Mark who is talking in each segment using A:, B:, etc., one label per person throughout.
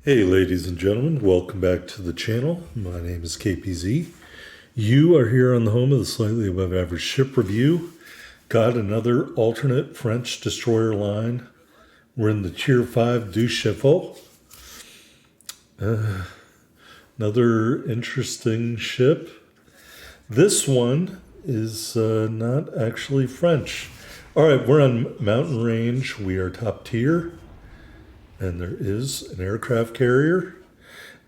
A: Hey, ladies and gentlemen, welcome back to the channel. My name is KPZ. You are here on the home of the Slightly Above Average Ship Review. Got another alternate French destroyer line. We're in the Tier 5 Duchaffault. Another interesting ship. This one is not actually French. All right, we're on mountain range. We are top tier. And there is an aircraft carrier.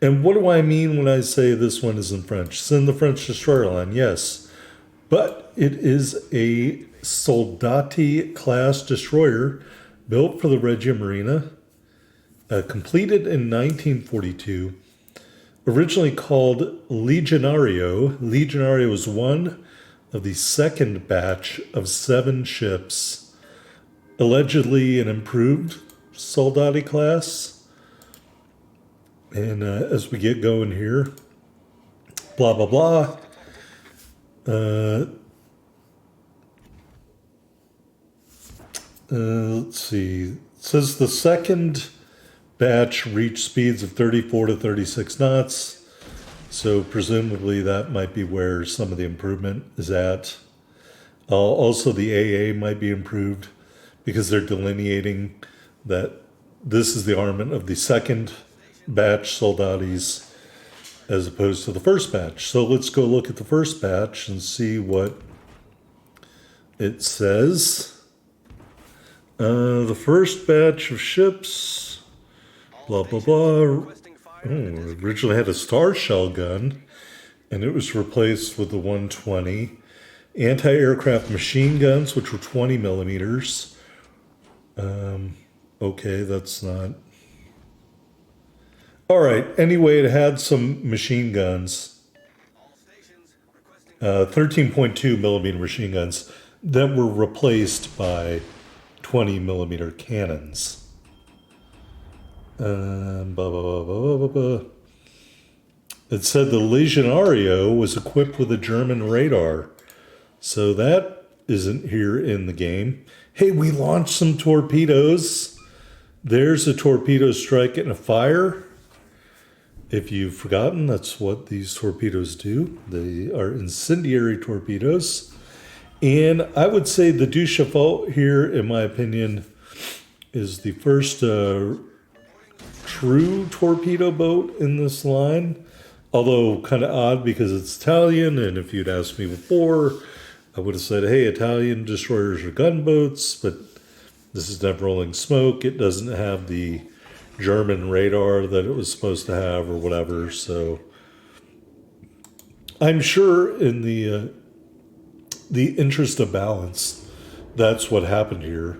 A: And what do I mean when I say this one isn't French? It's in the French destroyer line, yes. But it is a Soldati class destroyer built for the Regia Marina, completed in 1942, originally called Legionario. Legionario was one of the second batch of 7 ships, allegedly an improved Soldati class. And as we get going here, blah, blah, blah. Let's see. It says the second batch reached speeds of 34 to 36 knots. So presumably that might be where some of the improvement is at. Also, the AA might be improved because they're delineating that this is the armament of the second batch Soldatis as opposed to the first batch. So let's go look at the first batch and see what it says. The first batch of ships, blah, blah, blah. Originally had a Star Shell gun, and it was replaced with the 120. Anti-aircraft machine guns, which were 20 millimeters. Okay, that's not... All right, anyway, it had some machine guns, 13.2 millimeter machine guns that were replaced by 20 millimeter cannons. Blah, blah, blah, blah, blah, blah. It said the Legionario was equipped with a German radar. So that isn't here in the game. Hey, we launched some torpedoes. There's a torpedo strike and a fire. If you've forgotten, that's what these torpedoes do. They are incendiary torpedoes. And I would say the Duchaffault here, in my opinion, is the first true torpedo boat in this line. Although kind of odd because it's Italian, and if you'd asked me before, I would have said, hey, Italian destroyers are gunboats, but this is never rolling smoke. It doesn't have the German radar that it was supposed to have or whatever. So I'm sure in the interest of balance, that's what happened here.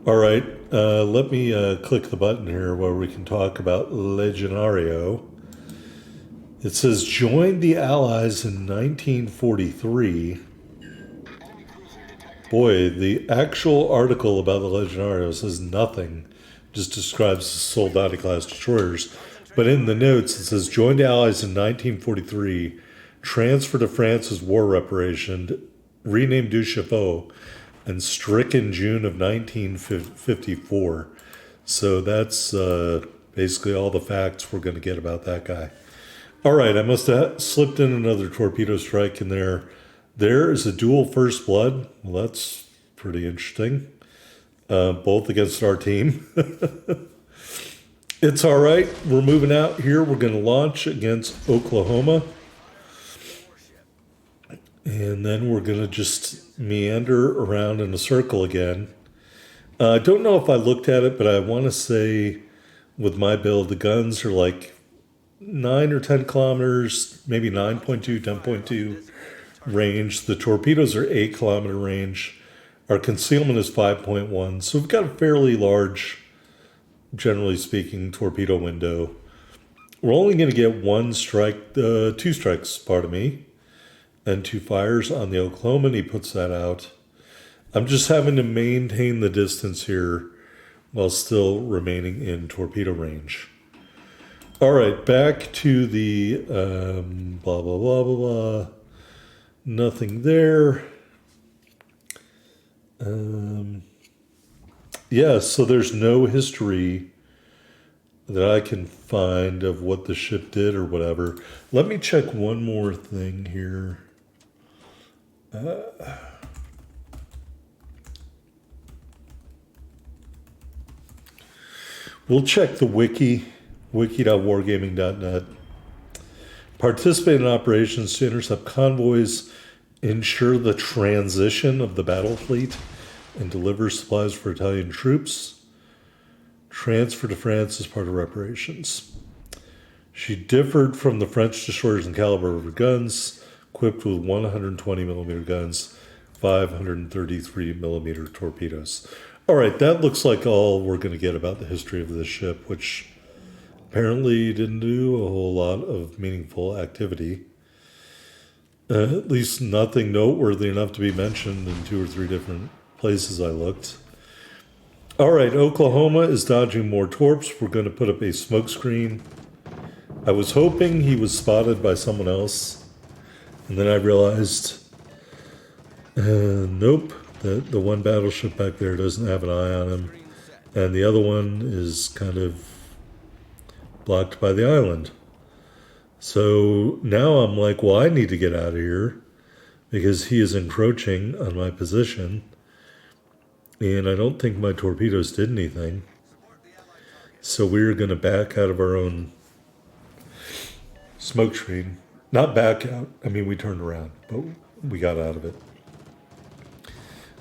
A: All right, let me click the button here where we can talk about Legionario. It says, joined the Allies in 1943. Boy, the actual article about the Legionario says nothing, just describes the Soldati class destroyers. But in the notes, it says, joined the Allies in 1943, transferred to France as war reparation, renamed Duchaffault, and stricken June of 1954. So that's basically all the facts we're going to get about that guy. All right, I must have slipped in another torpedo strike in there. There is a dual first blood. Well, that's pretty interesting. Both against our team. It's all right. We're moving out here. We're going to launch against Oklahoma. And then we're going to just meander around in a circle again. I don't know if I looked at it, but I want to say with my build, the guns are like 9 or 10 kilometers, maybe 9.2, 10.2 range. The torpedoes are 8 kilometer range. Our concealment is 5.1. So we've got a fairly large, generally speaking, torpedo window. We're only going to get 2 strikes, pardon me, and 2 fires on the Oklahoma, and he puts that out. I'm just having to maintain the distance here while still remaining in torpedo range. All right, back to the blah, blah, blah, blah, blah. Nothing there. Yeah, so there's no history that I can find of what the ship did or whatever. Let me check one more thing here. We'll check the wiki.wargaming.net. Participate in operations to intercept convoys, ensure the transition of the battle fleet, and deliver supplies for Italian troops. Transfer to France as part of reparations. She differed from the French destroyers in caliber of her guns, equipped with 120 millimeter guns, 533 millimeter torpedoes. All right, that looks like all we're going to get about the history of this ship, which apparently didn't do a whole lot of meaningful activity. At least nothing noteworthy enough to be mentioned in 2 or 3 different places I looked. All right, Oklahoma is dodging more torps. We're going to put up a smoke screen. I was hoping he was spotted by someone else, and then I realized, nope, the one battleship back there doesn't have an eye on him, and the other one is kind of blocked by the island. So now I'm like, well, I need to get out of here because he is encroaching on my position, and I don't think my torpedoes did anything. So we're going to back out of our own smoke screen. Not back out. I mean, we turned around, but we got out of it.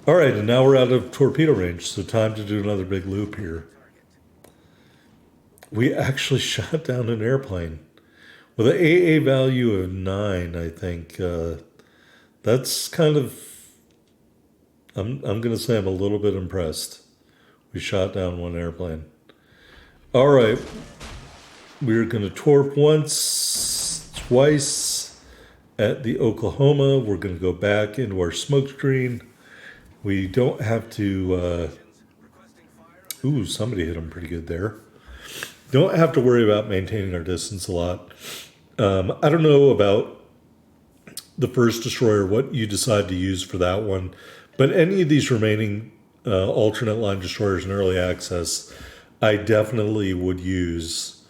A: All right, and now we're out of torpedo range, so time to do another big loop here. We actually shot down an airplane with an AA value of 9, I think. That's kind of... I'm going to say I'm a little bit impressed. We shot down one airplane. All right. We're going to torp once, twice at the Oklahoma. We're going to go back into our smoke screen. We don't have to... ooh, somebody hit him pretty good there. Don't have to worry about maintaining our distance a lot. I don't know about the first destroyer, what you decide to use for that one. But any of these remaining alternate line destroyers in early access, I definitely would use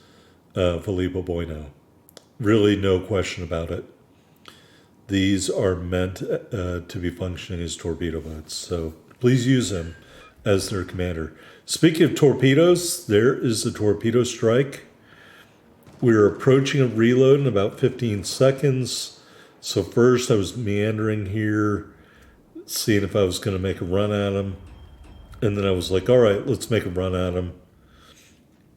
A: Filippo Bueno. Really, no question about it. These are meant to be functioning as torpedo boats. So please use them as their commander. Speaking of torpedoes, there is a torpedo strike. We're approaching a reload in about 15 seconds. So first I was meandering here, seeing if I was going to make a run at him. And then I was like, all right, let's make a run at him.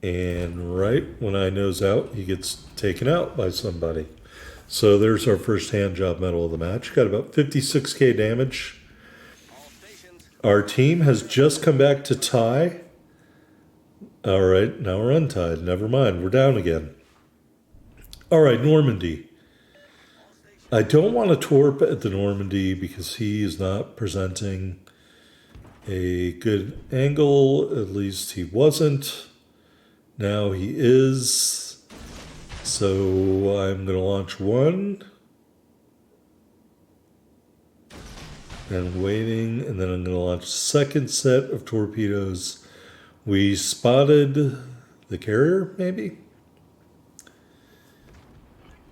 A: And right when I nose out, he gets taken out by somebody. So there's our first hand job medal of the match. Got about 56k damage. Our team has just come back to tie. All right, now we're untied. Never mind, we're down again. All right, Normandy. I don't want to torp at the Normandy because he is not presenting a good angle. At least he wasn't. Now he is. So I'm going to launch one. And waiting. And then I'm going to launch a second set of torpedoes. We spotted the carrier, maybe?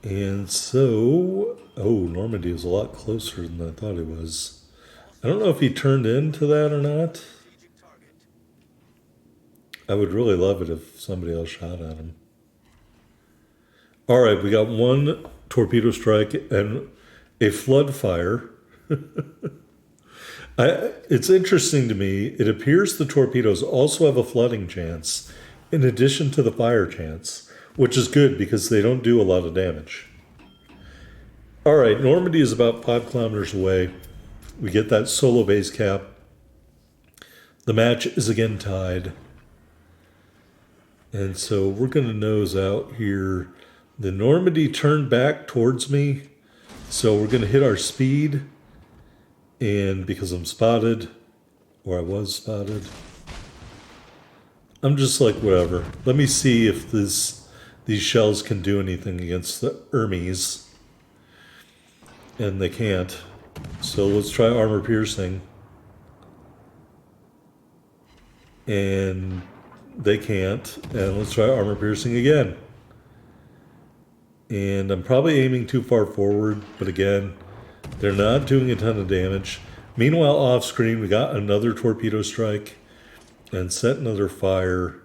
A: And so, oh, Normandy is a lot closer than I thought he was. I don't know if he turned into that or not. I would really love it if somebody else shot at him. All right, we got one torpedo strike and a flood fire. It's interesting to me. It appears the torpedoes also have a flooding chance in addition to the fire chance, which is good because they don't do a lot of damage. All right, Normandy is about 5 kilometers away. We get that solo base cap. The match is again tied. And so we're going to nose out here. The Normandy turned back towards me. So we're going to hit our speed. And because I'm spotted, or I was spotted, I'm just like, whatever. Let me see if these shells can do anything against the Hermes. And they can't. So let's try armor piercing. And they can't. And let's try armor piercing again. And I'm probably aiming too far forward, but again, they're not doing a ton of damage. Meanwhile, off screen, we got another torpedo strike and set another fire.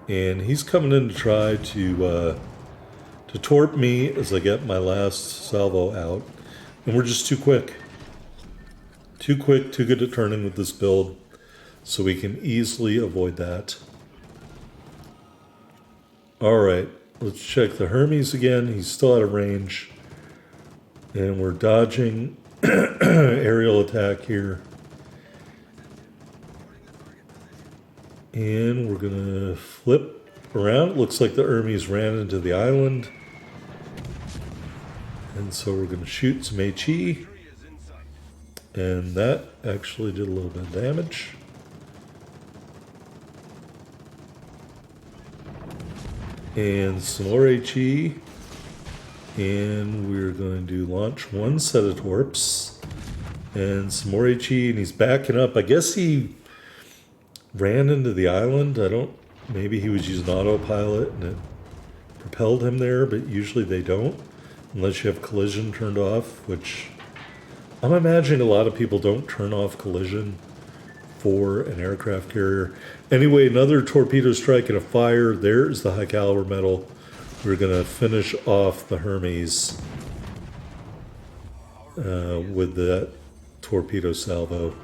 A: And he's coming in to try to torp me as I get my last salvo out. And we're just too quick. Too quick, too good at turning with this build. So we can easily avoid that. Alright, let's check the Hermes again. He's still out of range. And we're dodging aerial attack here. And we're going to flip around. It looks like the Hermes ran into the island. And so we're going to shoot some HE. And that actually did a little bit of damage. And some more HE. And we're going to launch one set of torps. And some more HE. And he's backing up. I guess he ran into the island. Maybe he was using autopilot and it propelled him there, but usually they don't. Unless you have collision turned off, which I'm imagining a lot of people don't turn off collision for an aircraft carrier. Anyway, another torpedo strike and a fire. There's the high caliber metal. We're going to finish off the Hermes with that torpedo salvo.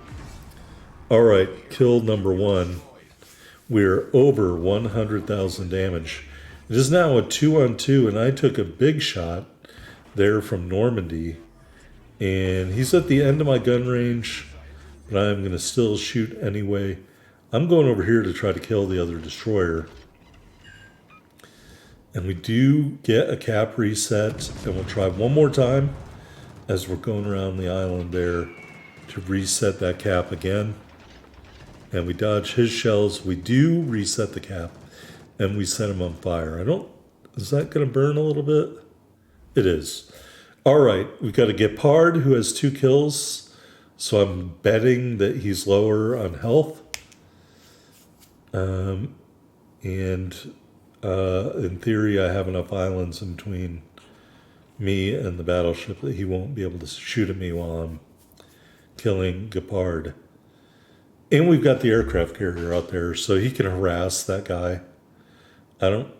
A: All right, kill number one. We're over 100,000 damage. It is now a 2-on-2, and I took a big shot there from Normandy. And he's at the end of my gun range, but I'm going to still shoot anyway. I'm going over here to try to kill the other destroyer. And we do get a cap reset, and we'll try one more time as we're going around the island there to reset that cap again. And we dodge his shells. We do reset the cap, and we set him on fire. Is that going to burn a little bit? It is. All right, we've got a Gepard who has 2 kills, so I'm betting that he's lower on health. In theory, I have enough islands in between me and the battleship that he won't be able to shoot at me while I'm killing Gepard. And we've got the aircraft carrier out there, so he can harass that guy. I don't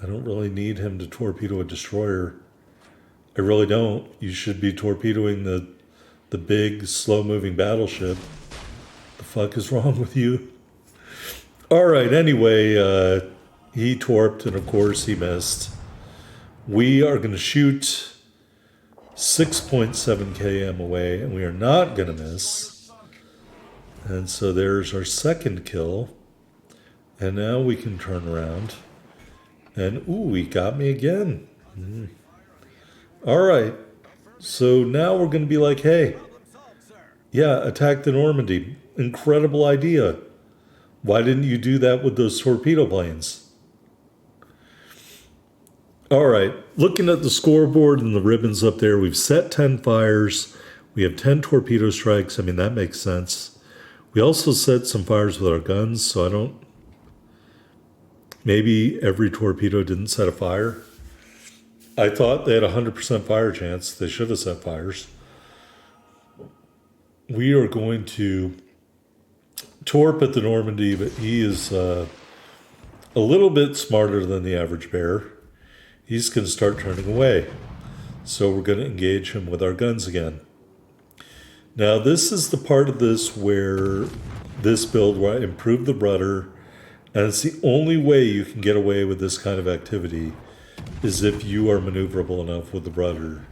A: really need him to torpedo a destroyer. I really don't. You should be torpedoing the big, slow-moving battleship. The fuck is wrong with you? All right, anyway, he torped, and of course he missed. We are going to shoot 6.7 km away, and we are not going to miss. And so there's our second kill. And now we can turn around. And, ooh, he got me again. All right, so now we're going to be like, hey, yeah, attack the Normandy. Incredible idea. Why didn't you do that with those torpedo planes? All right, looking at the scoreboard and the ribbons up there, we've set 10 fires. We have 10 torpedo strikes. I mean, that makes sense. We also set some fires with our guns, so maybe every torpedo didn't set a fire. I thought they had a 100% fire chance. They should have set fires. We are going to torp at the Normandy, but he is a little bit smarter than the average bear. He's going to start turning away. So we're going to engage him with our guns again. Now, this is the part of this build where I improved the rudder, and it's the only way you can get away with this kind of activity is if you are maneuverable enough with the rudder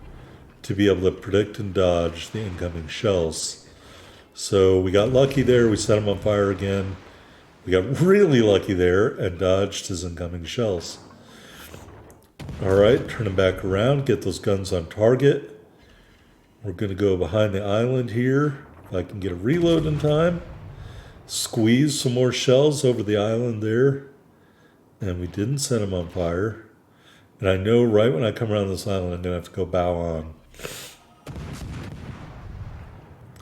A: to be able to predict and dodge the incoming shells. So we got lucky there. We set him on fire again. We got really lucky there and dodged his incoming shells. All right, turn him back around, get those guns on target. We're going to go behind the island here. If I can get a reload in time. Squeeze some more shells over the island there. And we didn't set him on fire. And I know right when I come around this island, I'm going to have to go bow on.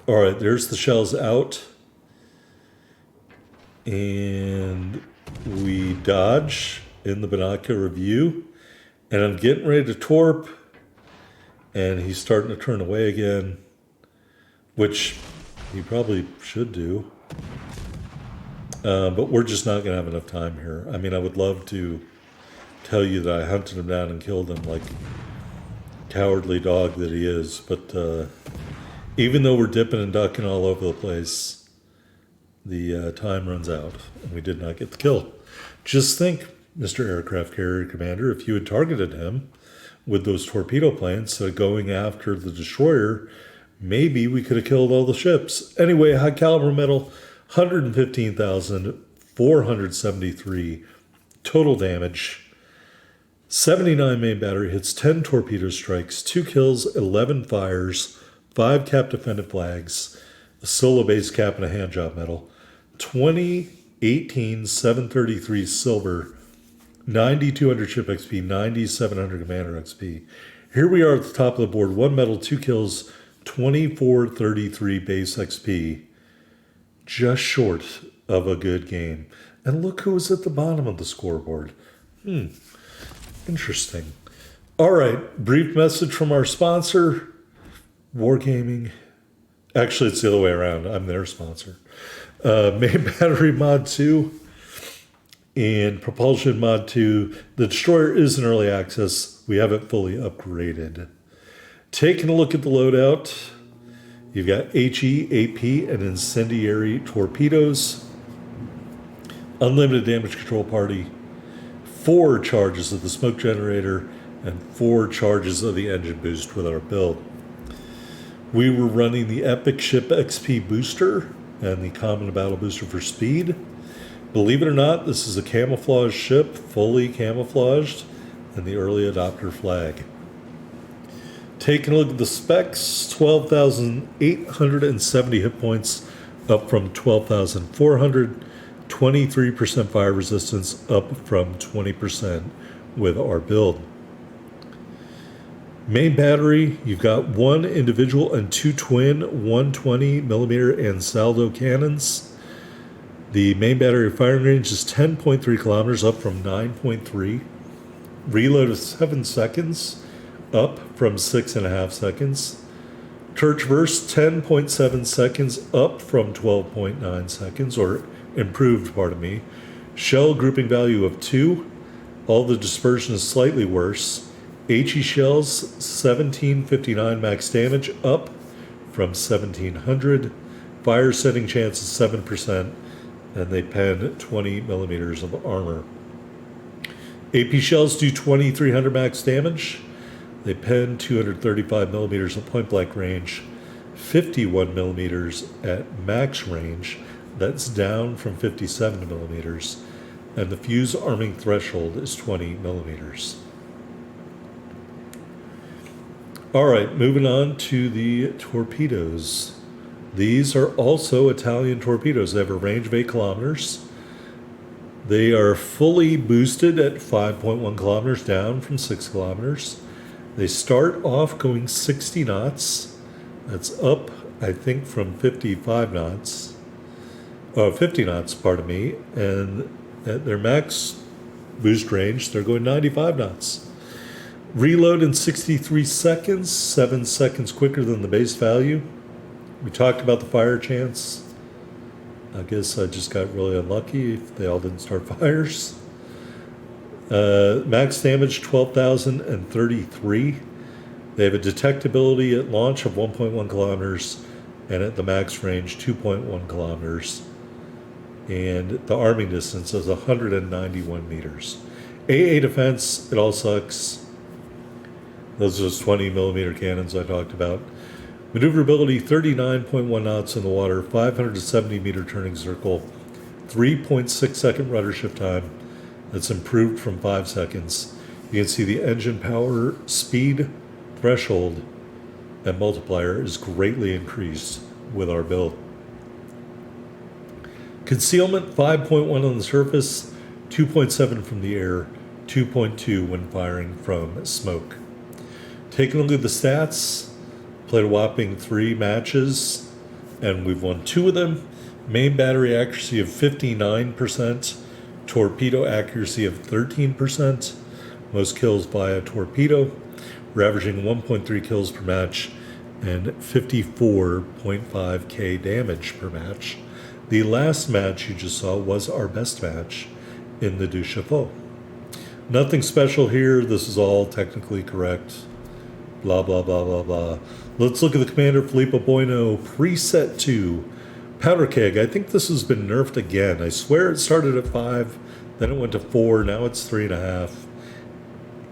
A: All right, there's the shells out. And We dodge in the binocular view, and I'm getting ready to torp, and he's starting to turn away again, which he probably should do. But we're just not going to have enough time here. I mean, I would love to tell you that I hunted him down and killed him like cowardly dog that he is, but even though we're dipping and ducking all over the place, the time runs out, and we did not get the kill. Just think, Mr. Aircraft Carrier Commander, if you had targeted him with those torpedo planes going after the destroyer, maybe we could have killed all the ships. Anyway, high caliber metal, 115,473 total damage. 79 main battery hits, 10 torpedo strikes, 2 kills, 11 fires, 5 cap defended flags, a solo base cap and a hand job medal, 18,733 silver, 9,200 ship XP, 9,700 commander XP. Here we are at the top of the board, 1 medal, 2 kills, 2,433 base XP, just short of a good game. And look who's at the bottom of the scoreboard. Interesting. All right, brief message from our sponsor, Wargaming. Actually, it's the other way around. I'm their sponsor. Main Battery Mod 2 and Propulsion Mod 2. The Destroyer is in early access. We have it fully upgraded. Taking a look at the loadout, you've got HE, AP, and incendiary torpedoes. Unlimited damage control party. 4 charges of the smoke generator, and 4 charges of the engine boost with our build. We were running the Epic Ship XP booster and the Common Battle booster for speed. Believe it or not, this is a camouflage ship, fully camouflaged, and the early adopter flag. Taking a look at the specs, 12,870 hit points, up from 12,400. 23% fire resistance, up from 20% with our build. Main battery, you've got 1 individual and 2 twin 120mm and saldo cannons. The main battery firing range is 10.3 kilometers, up from 9.3. Reload is 7 seconds, up from 6.5 seconds. Turret burst 10.7 seconds, up from 12.9 seconds, or improved, pardon me. Shell grouping value of 2. All the dispersion is slightly worse. HE shells 1759 max damage, up from 1700. Fire setting chance is 7%, and they pen 20 millimeters of armor. AP shells do 2300 max damage. They pen 235 millimeters of point blank range, 51 millimeters at max range. That's down from 57 millimeters, and the fuse arming threshold is 20 millimeters. All right, moving on to the torpedoes. These are also Italian torpedoes. They have a range of 8 kilometers. They are fully boosted at 5.1 kilometers, down from 6 kilometers. They start off going 60 knots. That's up, I think, from 55 knots. 50 knots, pardon me, and at their max boost range, they're going 95 knots. Reload in 63 seconds, 7 seconds quicker than the base value. We talked about the fire chance. I guess I just got really unlucky if they all didn't start fires. Max damage 12,033. They have a detectability at launch of 1.1 kilometers, and at the max range 2.1 kilometers. And the arming distance is 191 meters. AA defense, it all sucks. Those are those 20 millimeter cannons I talked about. Maneuverability 39.1 knots in the water, 570 meter turning circle, 3.6 second rudder shift time. That's improved from 5 seconds. You can see the engine power, speed, threshold, and multiplier is greatly increased with our build. Concealment 5.1 on the surface, 2.7 from the air, 2.2 when firing from smoke. Taking a look at the stats, played a whopping 3 matches, and we've won 2 of them. Main battery accuracy of 59%, torpedo accuracy of 13%, most kills by a torpedo. We're averaging 1.3 kills per match and 54.5k damage per match. The last match you just saw was our best match in the Duchaffault. Nothing special here. This is all technically correct. Blah, blah, blah, blah, blah. Let's look at the Commander Filippo Bueno preset 2. Powder keg. I think this has been nerfed again. I swear it started at 5, then it went to 4, now it's 3.5.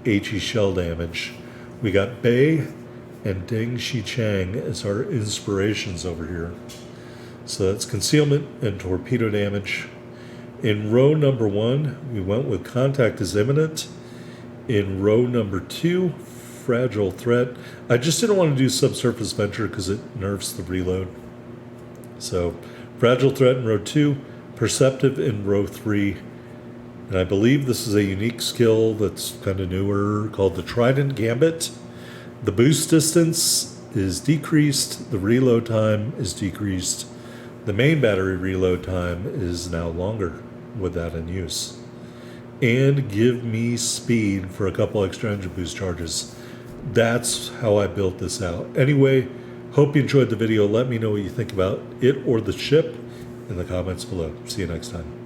A: HE shell damage. We got Bei and Deng Shichang as our inspirations over here. So that's concealment and torpedo damage. In row number 1, we went with contact is imminent. In row number 2, fragile threat. I just didn't want to do subsurface venture because it nerfs the reload. So fragile threat in row 2, perceptive in row 3. And I believe this is a unique skill that's kind of newer called the Trident Gambit. The boost distance is decreased, the reload time is decreased. The main battery reload time is now longer with that in use. And give me speed for a couple extra engine boost charges. That's how I built this out. Anyway, hope you enjoyed the video. Let me know what you think about it or the ship in the comments below. See you next time.